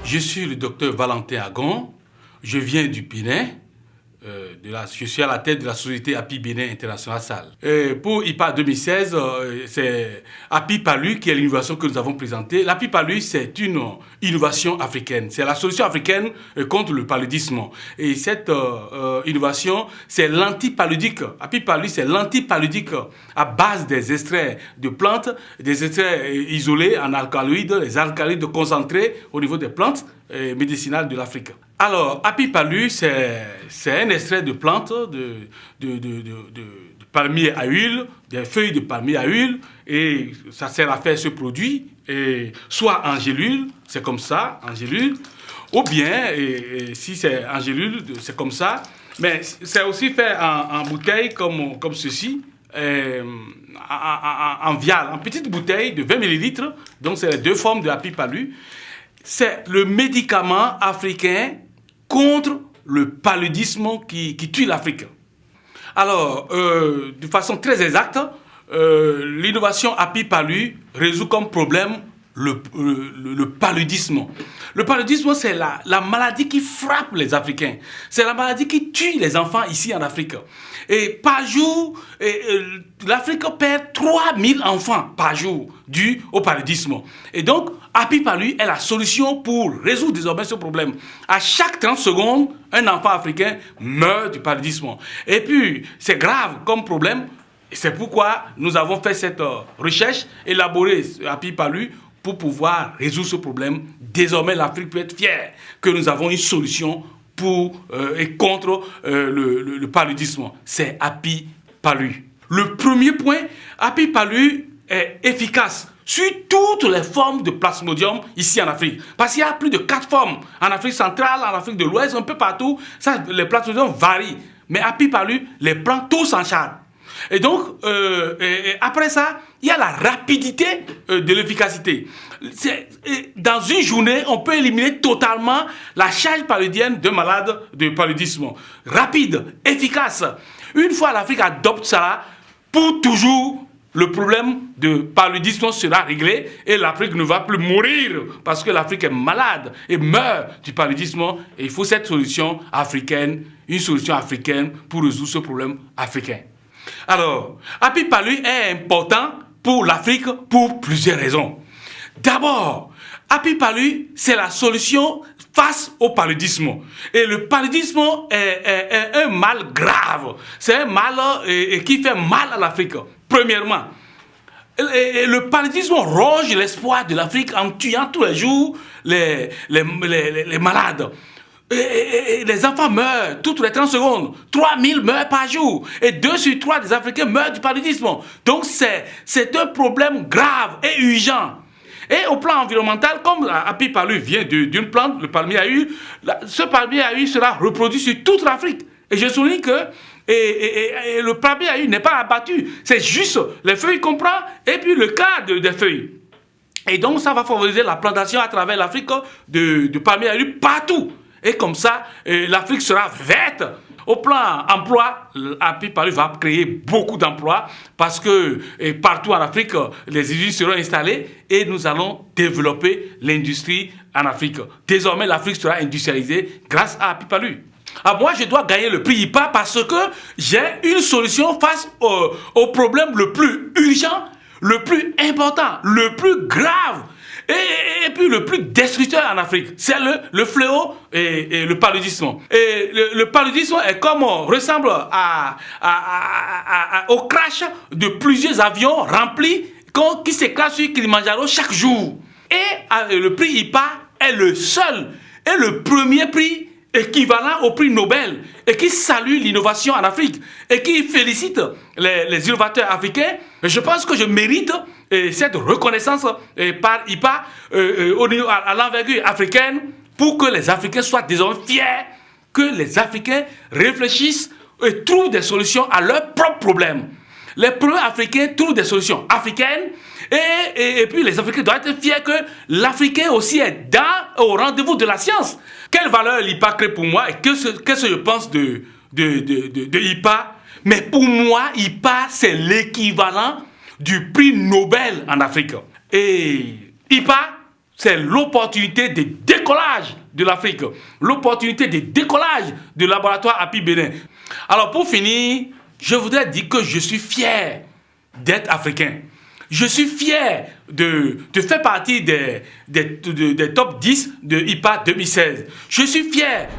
Je suis le docteur Valentin Agon, je viens du Bénin, je suis à la tête de la société API Bénin International SAL. Pour IPA 2016, c'est API Palu qui est l'innovation que nous avons présentée. L'API Palu, c'est une innovation africaine. C'est la solution africaine contre le paludisme. Et cette innovation, c'est l'antipaludique. API Palu, c'est l'antipaludique à base des extraits de plantes, des extraits isolés en alcaloïdes, les alcaloïdes concentrés au niveau des plantes médicinales de l'Afrique. Alors, API Palu, c'est un extrait de plantes, de palmier à huile, des feuilles de palmier à huile, et ça sert à faire ce produit, et soit en gélule, c'est comme ça, en gélule, ou bien, si c'est en gélule, c'est comme ça, mais c'est aussi fait en bouteille comme ceci, en vial, en petite bouteille de 20 ml, donc c'est les deux formes de API Palu. C'est le médicament africain contre le paludisme qui tue l'Afrique. Alors, de façon très exacte, l'innovation API Palu résout comme problème le paludisme. Le paludisme, c'est la maladie qui frappe les Africains. C'est la maladie qui tue les enfants ici en Afrique. Et par jour, l'Afrique perd 3000 enfants par jour dû au paludisme. Et donc, API Palu est la solution pour résoudre désormais ce problème. À chaque 30 secondes, un enfant africain meurt du paludisme. Et puis, c'est grave comme problème. C'est pourquoi nous avons fait cette recherche, élaboré API Palu pour pouvoir résoudre ce problème. Désormais, l'Afrique peut être fière que nous avons une solution pour et contre le paludisme. C'est API Palu. Le premier point, API Palu est efficace sur toutes les formes de plasmodium ici en Afrique. Parce qu'il y a plus de 4 formes en Afrique centrale, en Afrique de l'Ouest, un peu partout. Ça, les plasmodiums varient. Mais API Palu les prend tous en charge. Et donc, après ça, il y a la rapidité de l'efficacité. Dans une journée, on peut éliminer totalement la charge paludienne d'un malade de paludisme. Rapide, efficace. Une fois l'Afrique adopte ça, pour toujours, le problème de paludisme sera réglé et l'Afrique ne va plus mourir parce que l'Afrique est malade et meurt du paludisme. Et il faut cette solution africaine, une solution africaine pour résoudre ce problème africain. Alors, API Palu est important pour l'Afrique pour plusieurs raisons. D'abord, API Palu, c'est la solution face au paludisme. Et le paludisme est un mal grave. C'est un mal qui fait mal à l'Afrique. Premièrement, le paludisme ronge l'espoir de l'Afrique en tuant tous les jours les malades. Et les enfants meurent toutes les 30 secondes. 3000 meurent par jour. Et 2 sur 3 des Africains meurent du paludisme. Donc c'est un problème grave et urgent. Et au plan environnemental, comme API Palu vient d'une plante, le palmier à huile, ce palmier à huile sera reproduit sur toute l'Afrique. Et je souligne que le palmier à huile n'est pas abattu. C'est juste les feuilles qu'on prend et puis le cadre des feuilles. Et donc ça va favoriser la plantation à travers l'Afrique de palmier à huile partout. Et comme ça, l'Afrique sera verte. Au plan emploi, API Palu va créer beaucoup d'emplois parce que partout en Afrique, les usines seront installées et nous allons développer l'industrie en Afrique. Désormais, l'Afrique sera industrialisée grâce à API Palu. Alors moi, je dois gagner le prix IPA parce que j'ai une solution face au problème le plus urgent, le plus important, le plus grave. Et puis le plus destructeur en Afrique, c'est le fléau et le paludisme. Et le paludisme ressemble au crash de plusieurs avions remplis qui s'éclatent sur Kilimandjaro chaque jour. Et le prix IPA est le seul et le premier prix équivalent au prix Nobel et qui salue l'innovation en Afrique et qui félicite les innovateurs africains. Et je pense que je mérite cette reconnaissance par IPA à l'envergure africaine pour que les Africains soient désormais fiers que les Africains réfléchissent et trouvent des solutions à leurs propres problèmes. Les problèmes africains trouvent des solutions africaines et puis les Africains doivent être fiers que l'Africain aussi est au rendez-vous de la science. Quelle valeur l'IPA crée pour moi et qu'est-ce que je pense de IPA? Mais pour moi, IPA, c'est l'équivalent du prix Nobel en Afrique. Et IPA, c'est l'opportunité de décollage de l'Afrique, l'opportunité de décollage du laboratoire API Bénin. Alors pour finir, je voudrais dire que je suis fier d'être africain. Je suis fier de faire partie des top 10 de IPA 2016. Je suis fier